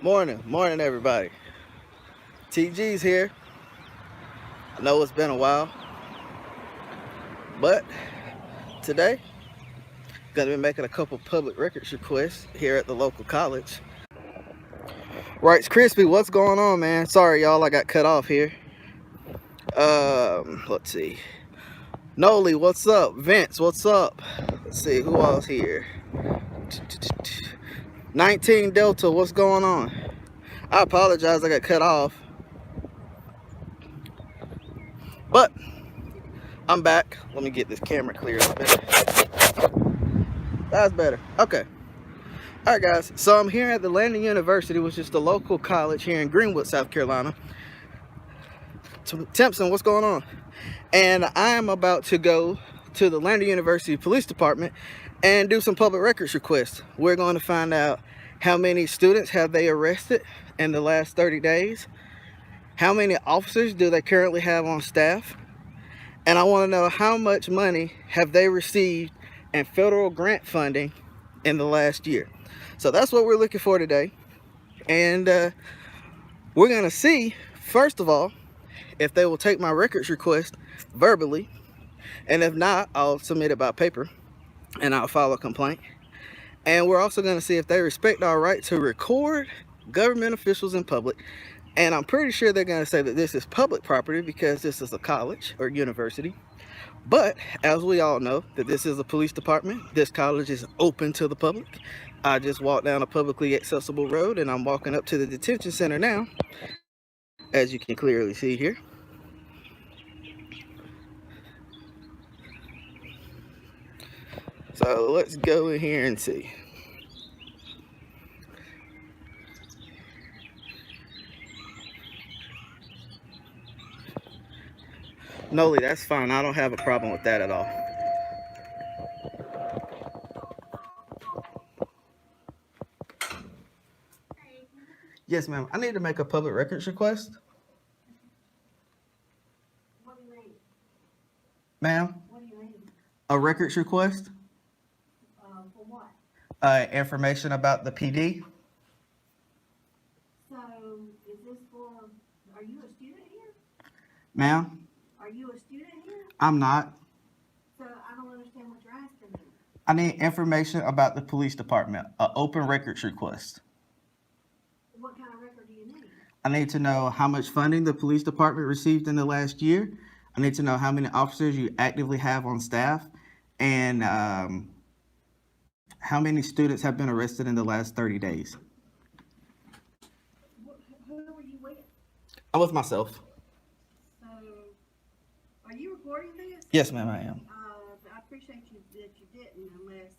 Morning everybody. TG's here. I know it's been a while, but today gonna be making a couple public records requests here at the local college. Rights Crispy, what's going on, man? Sorry y'all, I got cut off here. Let's see. Noli, what's up? Vince, what's up? Let's see who else here. 19 Delta, what's going on? I apologize, I got cut off. But I'm back. Let me get this camera clear a bit. That's better. Okay. Alright guys, so I'm here at the Landon University, which is the local college here in Greenwood, South Carolina. Timpson, what's going on? And I am about to go to the Landon University Police Department and do some public records requests. We're going to find out how many students have they arrested in the last 30 days, how many officers do they currently have on staff, and I want to know how much money have they received in federal grant funding in the last year. So that's what we're looking for today. And we're going to see, first of all, if they will take my records request verbally. And if not, I'll submit it by paper and I'll file a complaint. And we're also going to see if they respect our right to record government officials in public. And I'm pretty sure they're going to say that this is public property because this is a college or university. But as we all know that this is a police department, this college is open to the public. I just walked down a publicly accessible road and I'm walking up to the detention center now, as you can clearly see here. So let's go in here and see. Noli, that's fine. I don't have a problem with that at all. Yes, ma'am. I need to make a public records request. What do you mean? Ma'am? What do you mean? A records request? For what? Information about the PD. So, is this for, are you a student here? Ma'am? Are you a student here? I'm not. So, I don't understand what you're asking me. I need information about the police department. An open records request. What kind of record do you need? I need to know how much funding the police department received in the last year. I need to know how many officers you actively have on staff, and how many students have been arrested in the last 30 days. Who are you with? I'm with myself. So, are you recording this? Yes, ma'am, I am. I appreciate you that you didn't, unless,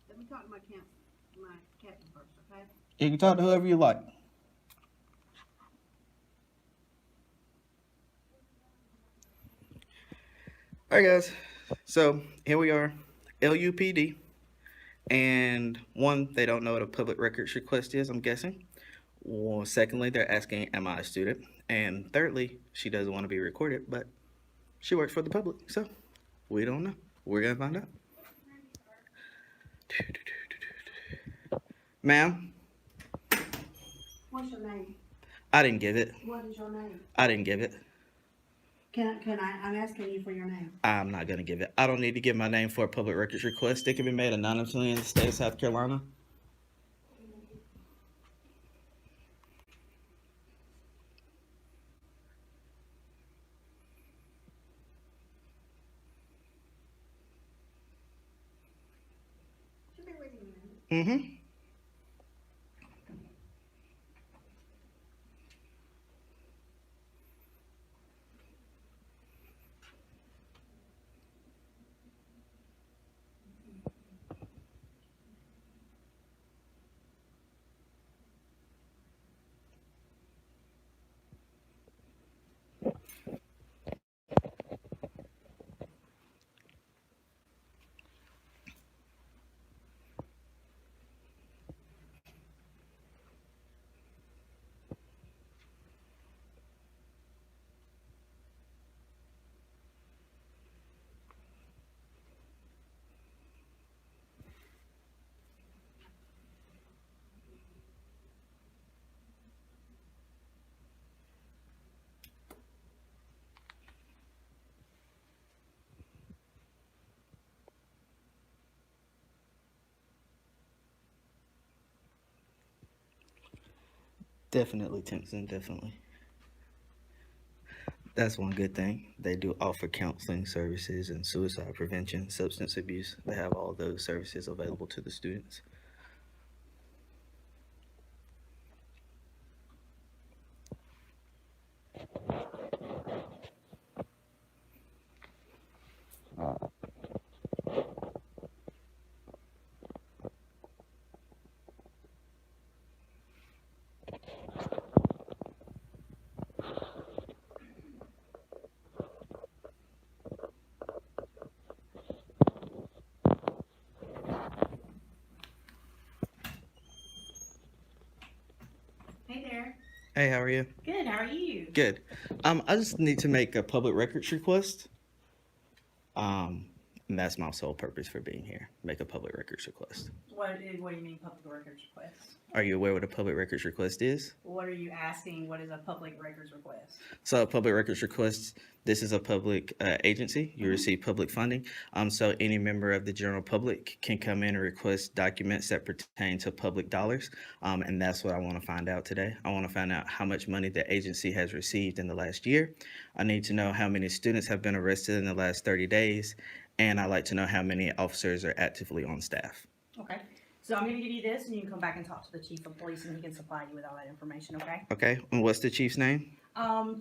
let me talk to my captain first, okay? You can talk to whoever you like. All right, guys. So here we are, LUPD. And one, they don't know what a public records request is, I'm guessing. Well, secondly, they're asking, am I a student? And thirdly, she doesn't want to be recorded, but she works for the public. So we don't know. We're going to find out. Ma'am? What's your name? I didn't give it. What is your name? I didn't give it. I'm asking you for your name. I'm not going to give it. I don't need to give my name for a public records request. It can be made anonymously in the state of South Carolina. Should be with you a minute. Mm-hmm. Definitely, Timpson, definitely. That's one good thing. They do offer counseling services and suicide prevention, substance abuse. They have all those services available to the students. Hey there. Hey, how are you? Good, how are you? Good. I just need to make a public records request. Um, and that's my sole purpose for being here. Make a public records request. What do you mean public records request? Are you aware what a public records request is? What are you asking? What is a public records request? So, a public records request. This is a public agency. You receive public funding. So any member of the general public can come in and request documents that pertain to public dollars. And that's what I want to find out today. I want to find out how much money the agency has received in the last year. I need to know how many students have been arrested in the last 30 days. And I'd like to know how many officers are actively on staff. Okay. So I'm going to give you this, and you can come back and talk to the chief of police, and he can supply you with all that information, okay? Okay. And what's the chief's name?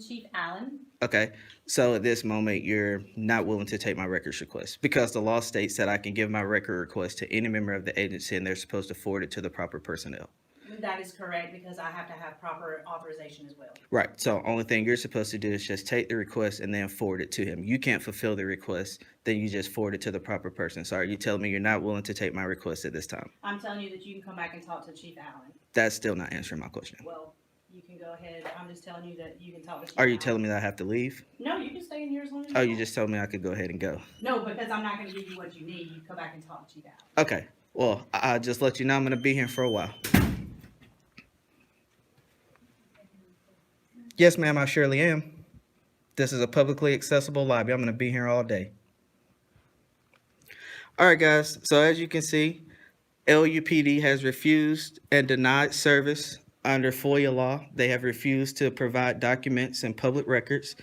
Chief Allen. Okay. So at this moment, you're not willing to take my records request because the law states that I can give my record request to any member of the agency and they're supposed to forward it to the proper personnel. That is correct, because I have to have proper authorization as well. Right. So only thing you're supposed to do is just take the request and then forward it to him. You can't fulfill the request, then you just forward it to the proper person. So are you telling me you're not willing to take my request at this time? I'm telling you that you can come back and talk to Chief Allen. That's still not answering my question. Well, you can go ahead. I'm just telling you that you can talk to Chief Are you Allen. telling me that I have to leave? No, you can stay in here as long as you Oh, want. you just told me I could go ahead and go. No, because I'm not going to give you what you need. You come back and talk to Chief Allen. Okay. Well, I'll just let you know I'm going to be here for a while. Yes, ma'am, I surely am. This is a publicly accessible lobby. I'm going to be here all day. All right, guys. So as you can see, LUPD has refused and denied service under Foia law. They have refused to provide documents and public records.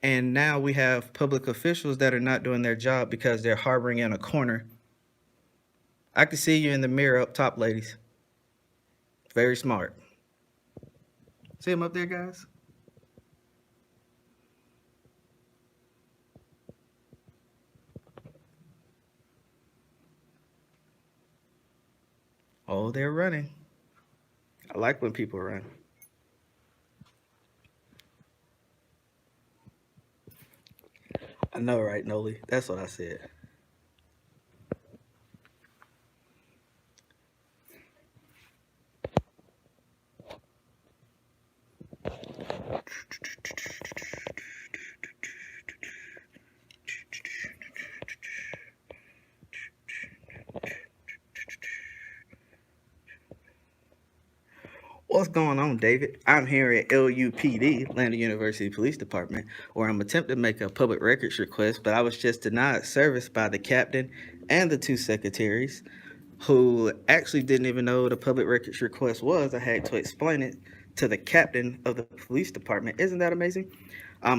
And now we have public officials that are not doing their job because they're harboring in a corner. I can see you in the mirror up top, ladies. Very smart. See him up there, guys? Oh, they're running. I like when people run. I know, right, Noli? That's what I said. What's going on, David? I'm here at LUPD, Lander University Police Department, where I'm attempting to make a public records request, but I was just denied service by the captain and the two secretaries, who actually didn't even know what a public records request was. I had to explain it to the captain of the police department. Isn't that amazing?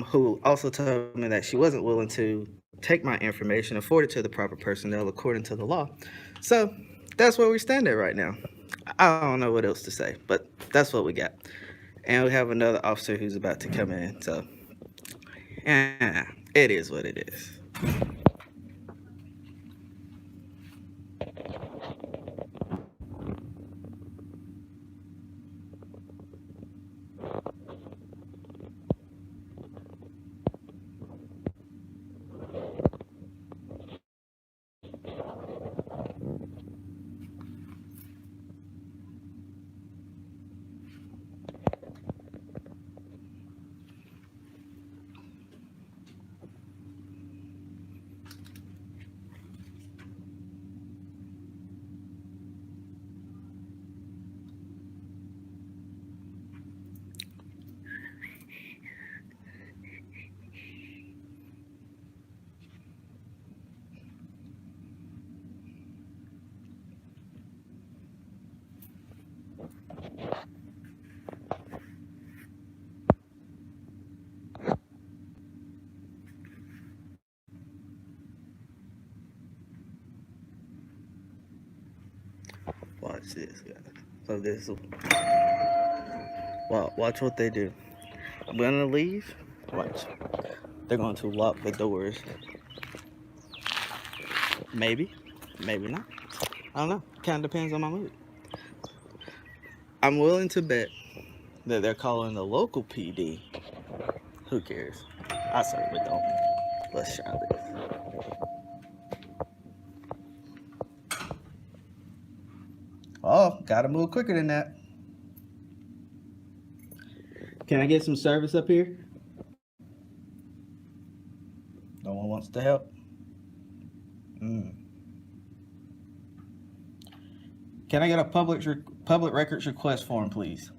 Who also told me that she wasn't willing to take my information and forward it to the proper personnel according to the law. So that's where we stand at right now. I don't know what else to say, but that's what we got. And we have another officer who's about to come in, so it is what it is. watch this, guys. So this, watch what they do. I'm gonna leave. Watch. They're going to lock the doors. Maybe, maybe not. I don't know. Kind of depends on my mood. I'm willing to bet that they're calling the local PD. Who cares? I certainly don't. Let's try this. Oh, gotta move quicker than that. Can I get some service up here? No one wants to help. Can I get a public records request form, please?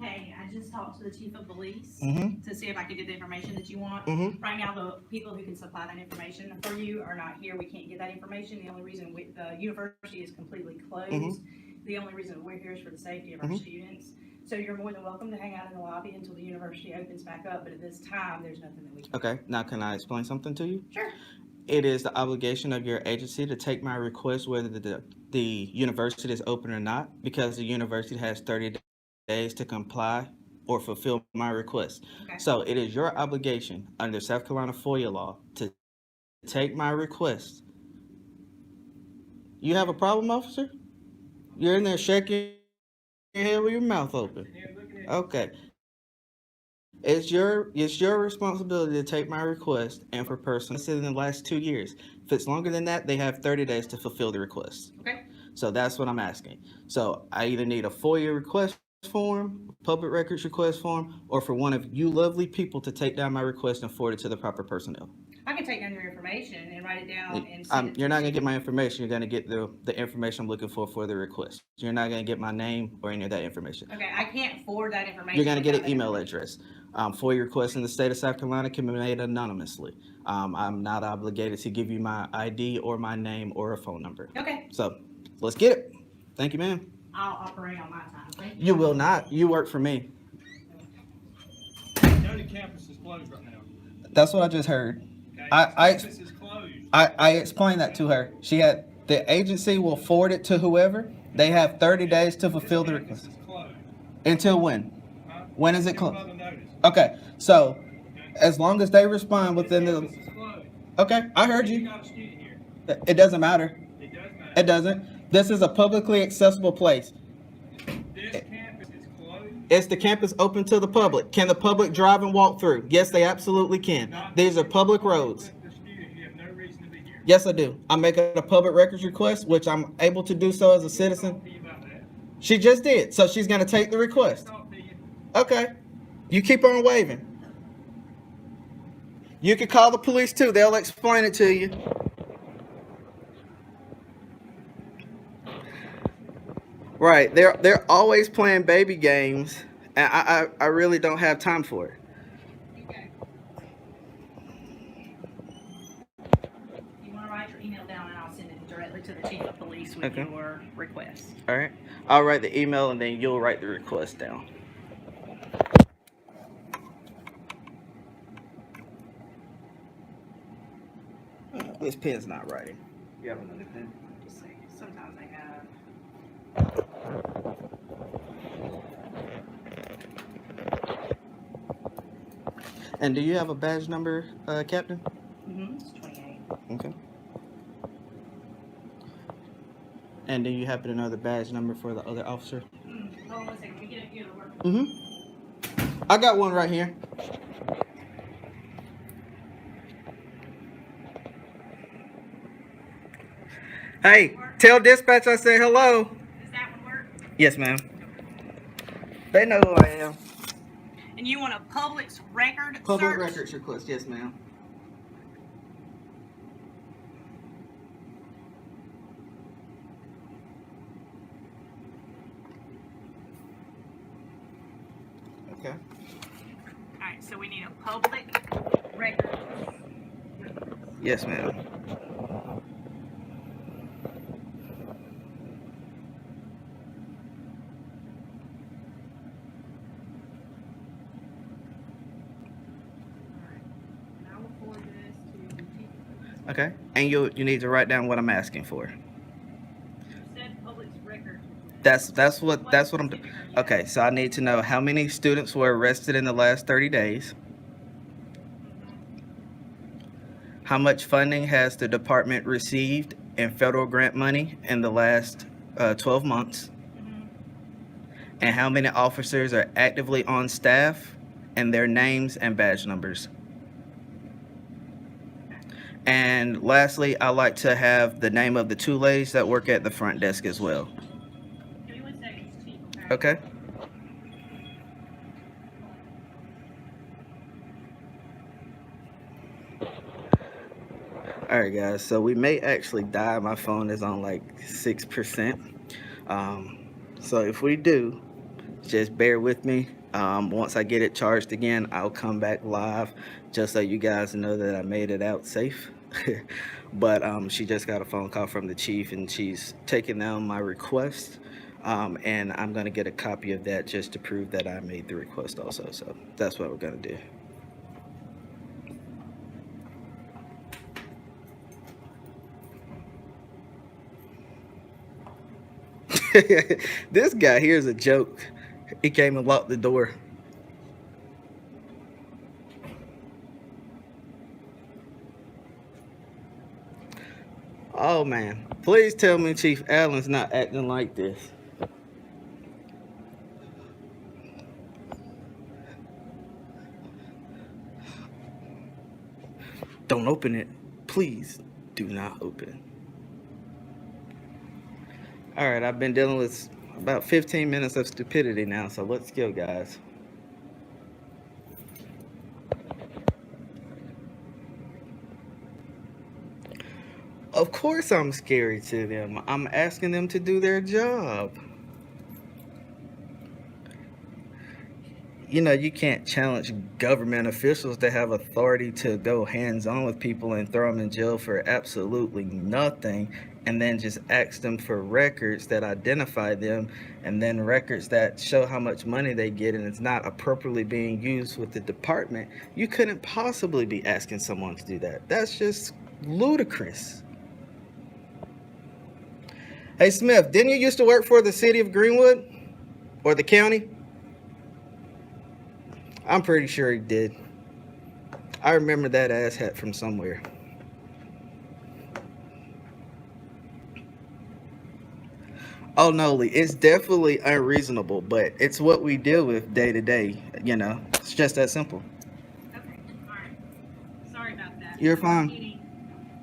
Hey, I just talked to the chief of police Mm-hmm. to see if I could get the information that you want. Mm-hmm. Right now, the people who can supply that information for you are not here. We can't get that information. The only reason the university is completely closed. The only reason we're here is for the safety of our students. So you're more than welcome to hang out in the lobby until the university opens back up. But at this time, there's nothing that we can do. Okay. Now, can I explain something to you? Sure. It is the obligation of your agency to take my request whether the university is open or not, because the university has 30 days to comply or fulfill my request. Okay. So it is your obligation under South Carolina Foia law to take my request. You have a problem, officer? You're in there shaking your head with your mouth open. Okay. It's your responsibility to take my request and for persons in the last 2 years. If it's longer than that, they have 30 days to fulfill the request. Okay. So that's what I'm asking. So I either need a FOIA request form, public records request form, or for one of you lovely people to take down my request and forward it to the proper personnel. I can take down your information and write it down and send it. You're not going to get my information. You're going to get the information I'm looking for the request. You're not going to get my name or any of that information. Okay, I can't forward that information. You're going to get an without email that. address. FOIA requests in the state of South Carolina can be made anonymously. I'm not obligated to give you my ID or my name or a phone number. Okay, So let's get it. Thank you, ma'am. I'll operate on my time. Thank you. You will not. You work for me. No, the campus is closed right now. That's what I just heard. Okay? I Campus is closed. I explained that to her. She had the agency will forward it to whoever. They have 30 days to fulfill the Campus request. is closed. Until when? Huh? When is it Until closed? further notice. Okay. So as long as they respond within Campus the. is closed. Okay, I heard You you. got a student here. It doesn't matter. It does matter. It doesn't. This is a publicly accessible place. This campus is closed. Is the campus open to the public? Can the public drive and walk through? Yes, they absolutely can. Not These are if public you're roads. with the student, you have no reason to be here. Yes, I do. I'm making a public records request, which I'm able to do so as a citizen. Talk to you about that. She just did, so she's going to take the request. Talk to you. Okay. You keep on waving. You can call the police too. They'll explain it to you. Right. They're always playing baby games, and I really don't have time for it. Okay. You want to write your email down and I'll send it directly to the chief of police with Okay. your request. All right. I'll write the email and then you'll write the request down. This pen's not writing. You have another pen? Just say, sometimes they have. And do you have a badge number, Captain? It's 28. Okay. And do you happen to know the badge number for the other officer? Hold on one second. We get it here to work. I got one right here. Hey, tell dispatch I said hello. Does that one work? Yes, ma'am. They know who I am. And you want a public record Public search? records request. Yes, ma'am. Okay. Alright, so we need a public record. Yes, ma'am. Alright. And I will forward this to the chief of police. Okay. And you need to write down what I'm asking for. You said public records. That's what I'm doing. Specific are you Okay, so I need to know how many students were arrested in the last 30 days. How much funding has the department received in federal grant money in the last 12 months? And how many officers are actively on staff and their names and badge numbers? And lastly, I like to have the name of the 2 ladies that work at the front desk as well. Give me 1 second, Chief, Okay? All right, guys. So we may actually die. My phone is on like 6%. So if we do, just bear with me. Once I get it charged again, I'll come back live just so you guys know that I made it out safe. But she just got a phone call from the chief and she's taking down my request. And I'm going to get a copy of that just to prove that I made the request also. So that's what we're going to do. This guy here is a joke. He came and locked the door. Oh man, please tell me Chief Allen's not acting like this. Don't open it. Please do not open. All right, I've been dealing with about 15 minutes of stupidity now, so let's go, guys. Of course I'm scary to them. I'm asking them to do their job. You know, you can't challenge government officials that have authority to go hands-on with people and throw them in jail for absolutely nothing, and then just ask them for records that identify them, and then records that show how much money they get, and it's not appropriately being used with the department. You couldn't possibly be asking someone to do that. That's just ludicrous. Hey Smith, didn't you used to work for the city of Greenwood or the county? I'm pretty sure he did. I remember that asshat from somewhere. Oh no, Lee, it's definitely unreasonable, but it's what we deal with day to day. You know, it's just that simple. Okay, all right. Sorry about that. You're fine.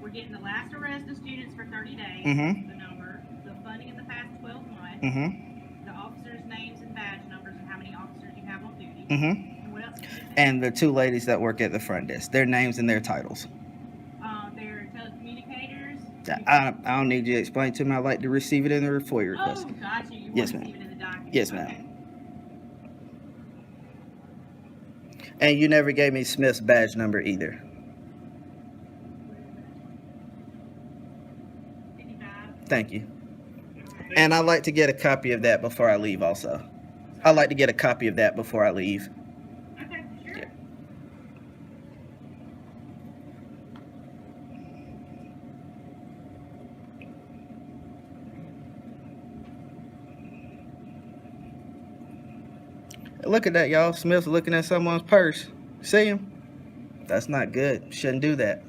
We're getting the last arrest of students for 30 days, Mm-hmm. the number, the funding in the past 12 months, Mm-hmm. the officers' names and badge numbers, and how many officers you have on duty. Mm-hmm. And what else did you say? And the 2 ladies that work at the front desk, their names and their titles. They're telecommunicators. I don't need you to explain to me. I'd like to receive it in the Foia request. Oh, gotcha. You Yes, want ma'am. to see it in the document. Yes, ma'am. Okay. And you never gave me Smith's badge number either. 55. Thank you. All right. And I'd like to get a copy of that before I leave also. I'd like to get a copy of that before I leave. Okay, sure. Yeah. Look at that, y'all. Smith's looking at someone's purse. See him? That's not good. Shouldn't do that.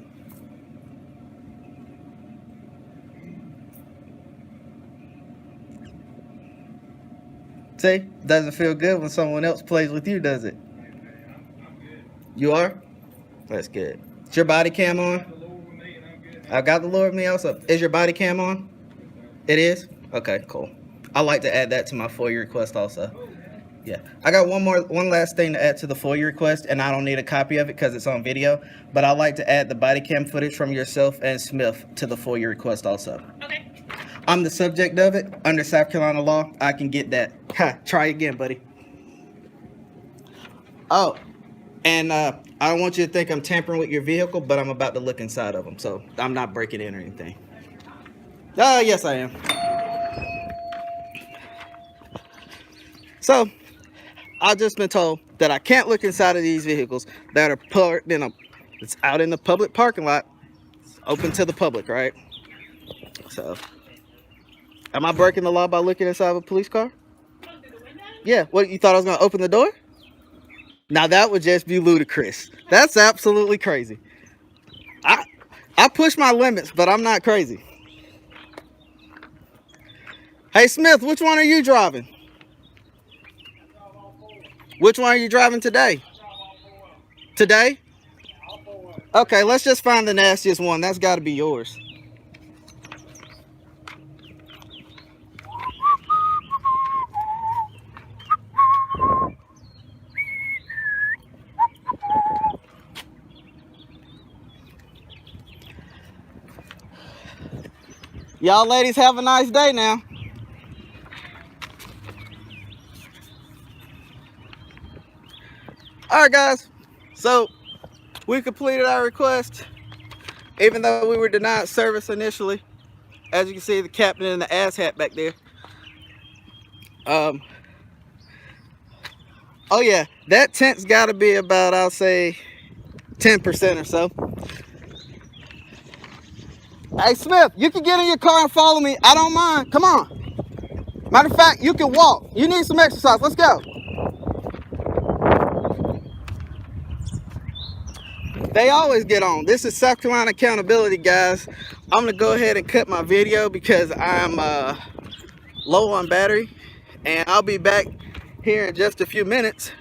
See? Doesn't feel good when someone else plays with you, does it? I'm good. You are? That's good. Is your body cam on? The Lord with me and I'm good. I got the Lord with me also. Is your body cam on? It is? Okay, cool. I like to add that to my FOIA request also. Yeah. I got one last thing to add to the FOIA request, and I don't need a copy of it because it's on video, but I like to add the body cam footage from yourself and Smith to the FOIA request also. Okay. I'm the subject of it. Under South Carolina law, I can get that. Ha, try again, buddy. Oh, and I don't want you to think I'm tampering with your vehicle, but I'm about to look inside of them, so I'm not breaking in or anything. Yes, I am. So, I've just been told that I can't look inside of these vehicles that are parked it's out in the public parking lot. open to the public, right? So, am I breaking the law by looking inside of a police car? Yeah. What, you thought I was gonna open the door? Now that would just be ludicrous. That's absolutely crazy. I push my limits, but I'm not crazy. Hey Smith, which one are you driving? Which one are you driving today? Today? Okay, let's just find the nastiest one. That's got to be yours. Y'all ladies have a nice day now. All right, guys. So we completed our request, even though we were denied service initially. As you can see, the captain in the asshat back there. Oh yeah, that tent's got to be about, I'll say, 10% or so. Hey Smith, you can get in your car and follow me. I don't mind. Come on. Matter of fact, you can walk. You need some exercise. Let's go. They always get on. This is South Carolina accountability, guys. I'm gonna go ahead and cut my video because I'm low on battery, and I'll be back here in just a few minutes